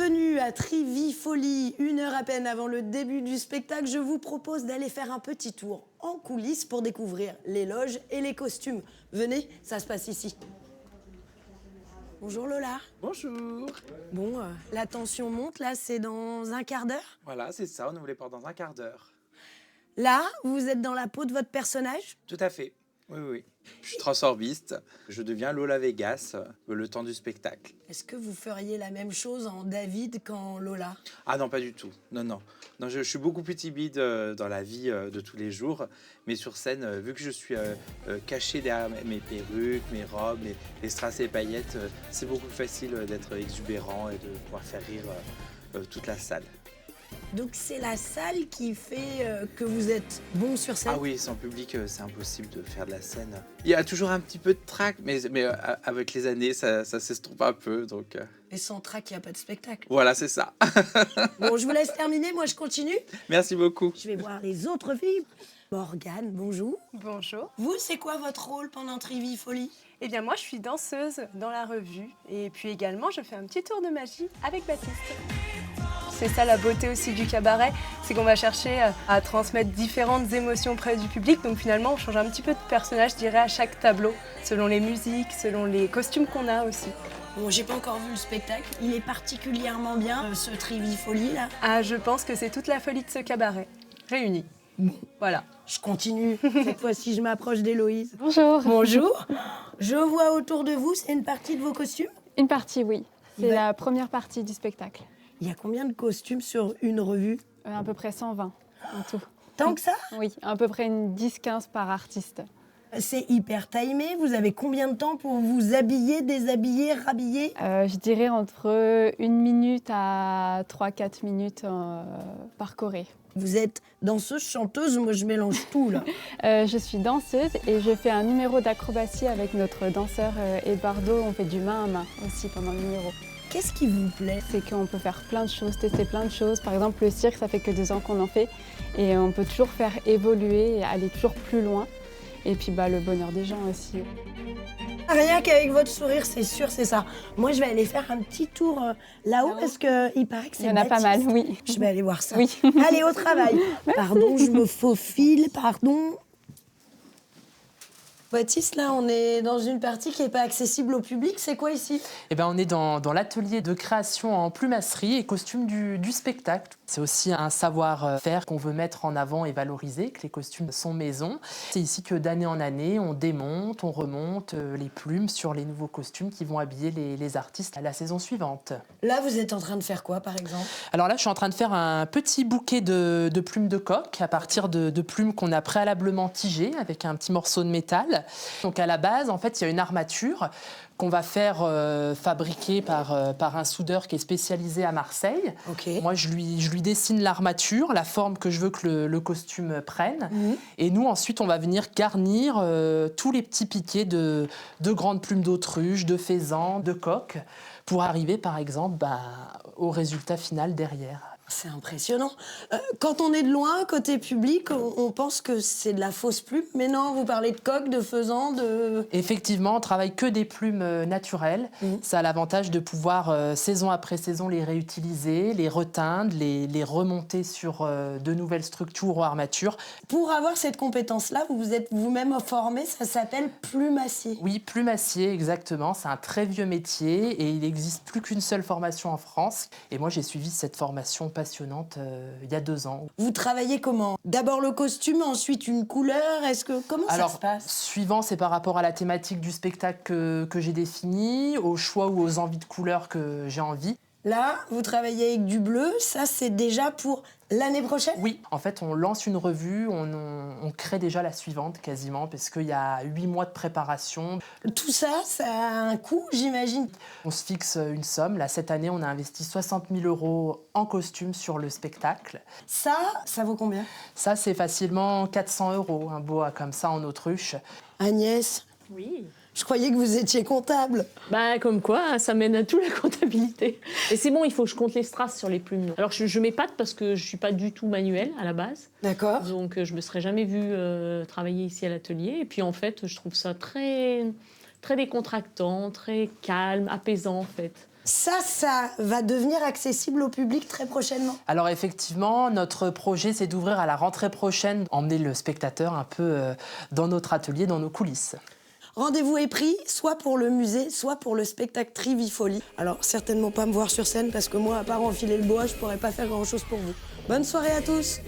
Bienvenue à Trivifolie. 1 heure à peine avant le début du spectacle, je vous propose d'aller faire un petit tour en coulisses pour découvrir les loges et les costumes. Venez, ça se passe ici. Bonjour Lola. Bonjour. Bon, la tension monte, là, c'est dans un quart d'heure. Voilà, c'est ça, on ouvre les portes dans un quart d'heure. Là, vous êtes dans la peau de votre personnage. Tout à fait. Oui. Je suis transformiste. Je deviens Lola Vegas le temps du spectacle. Est-ce que vous feriez la même chose en David qu'en Lola? Ah non, pas du tout. Non, je suis beaucoup plus timide dans la vie de tous les jours. Mais sur scène, vu que je suis caché derrière mes perruques, mes robes, les strass et les paillettes, c'est beaucoup plus facile d'être exubérant et de pouvoir faire rire toute la salle. Donc c'est la salle qui fait que vous êtes bon sur scène. Ah oui, sans public, c'est impossible de faire de la scène. Il y a toujours un petit peu de trac, mais avec les années, ça s'estompe un peu. Donc, Et sans trac, il n'y a pas de spectacle. voilà, c'est ça. Bon, je vous laisse terminer, moi je continue. Merci beaucoup. Je vais voir les autres filles. Morgane, bonjour. Bonjour. Vous, c'est quoi votre rôle pendant Trivifolie? Eh bien moi je suis danseuse dans la revue et puis également je fais un petit tour de magie avec Baptiste. C'est ça la beauté aussi du cabaret, c'est qu'on va chercher à transmettre différentes émotions auprès du public. Donc finalement on change un petit peu de personnage, je dirais, à chaque tableau, selon les musiques, selon les costumes qu'on a aussi. Bon, j'ai pas encore vu le spectacle. Il est particulièrement bien, ce Trivifolie là. Ah, je pense que c'est toute la folie de ce cabaret, réunie. Bon, Voilà. je continue. Cette fois-ci, je m'approche d'Héloïse. Bonjour. Bonjour. Je vois autour de vous, c'est une partie de vos costumes? Une partie, oui. C'est Ouais. la première partie du spectacle. Il y a combien de costumes sur une revue? À peu près 120 en tout. Tant que ça? Oui, à peu près une 10-15 par artiste. C'est hyper timé. Vous avez combien de temps pour vous habiller, déshabiller, rhabiller? Je dirais entre 1 minute à 3-4 minutes par choré. Vous êtes danseuse, chanteuse, moi je mélange tout là. Je suis danseuse et je fais un numéro d'acrobatie avec notre danseur Eduardo. On fait du main à main aussi pendant le numéro. Qu'est-ce qui vous plaît? C'est qu'on peut faire plein de choses, tester plein de choses. Par exemple, le cirque, ça fait que 2 ans qu'on en fait. Et on peut toujours faire évoluer et aller toujours plus loin. Et puis le bonheur des gens aussi. Rien qu'avec votre sourire, c'est sûr, c'est ça. Moi, je vais aller faire un petit tour là-haut parce qu'il paraît que c'est Il y en a pas mal, Baptiste. oui. Je vais aller voir ça. Oui. Allez, au travail. Pardon, je me faufile, pardon. Baptiste, là, on est dans une partie qui n'est pas accessible au public. C'est quoi ici? Eh ben, on est dans l'atelier de création en plumasserie et costumes du spectacle. C'est aussi un savoir-faire qu'on veut mettre en avant et valoriser, que les costumes sont maison. C'est ici que d'année en année, on démonte, on remonte les plumes sur les nouveaux costumes qui vont habiller les artistes à la saison suivante. Là, vous êtes en train de faire quoi, par exemple? Alors là, je suis en train de faire un petit bouquet de plumes de coq à partir de plumes qu'on a préalablement tigées avec un petit morceau de métal. Donc à la base, en fait, il y a une armature qu'on va faire fabriquer par un soudeur qui est spécialisé à Marseille. Okay. Moi, je lui dessine l'armature, la forme que je veux que le costume prenne. Mmh. Et nous, ensuite, on va venir garnir tous les petits piquets de grandes plumes d'autruche, de faisan, de coq, pour arriver, par exemple, au résultat final derrière. C'est impressionnant. Quand on est de loin, côté public, on pense que c'est de la fausse plume. Mais non, vous parlez de coq, de faisan, de... Effectivement, on travaille que des plumes naturelles. Ça a l'avantage de pouvoir, saison après saison, les réutiliser, les reteindre, les remonter sur de nouvelles structures ou armatures. Pour avoir cette compétence-là, vous vous êtes vous-même formé, ça s'appelle plumassier. Oui, plumassier, exactement. C'est un très vieux métier et il n'existe plus qu'une seule formation en France. Et moi, j'ai suivi cette formation passionnante il y a 2 ans. Vous travaillez comment? D'abord le costume, ensuite une couleur. Comment ça se passe? Suivant, c'est par rapport à la thématique du spectacle que j'ai défini, aux choix ou aux envies de couleurs que j'ai envie. Là, vous travaillez avec du bleu. Ça, c'est déjà pour l'année prochaine? Oui, en fait, on lance une revue, on crée déjà la suivante quasiment, parce qu'il y a 8 mois de préparation. Tout ça, ça a un coût, j'imagine. On se fixe une somme. Là, cette année, on a investi 60 000 € en costume sur le spectacle. Ça vaut combien? Ça, c'est facilement 400 €, un boa comme ça en autruche. Agnès, Oui. je croyais que vous étiez comptable. Comme quoi, hein, ça mène à tout la comptabilité. Et c'est bon, il faut que je compte les strass sur les plumes. Alors je m'épate parce que je suis pas du tout manuelle à la base. D'accord. Donc je me serais jamais vue travailler ici à l'atelier. Et puis en fait, je trouve ça très, très décontractant, très calme, apaisant en fait. Ça va devenir accessible au public très prochainement. Alors effectivement, notre projet, c'est d'ouvrir à la rentrée prochaine, emmener le spectateur un peu dans notre atelier, dans nos coulisses. Rendez-vous est pris, soit pour le musée, soit pour le spectacle Trivifolie. Alors, certainement pas me voir sur scène, parce que moi, à part enfiler le bois, je pourrais pas faire grand-chose pour vous. Bonne soirée à tous!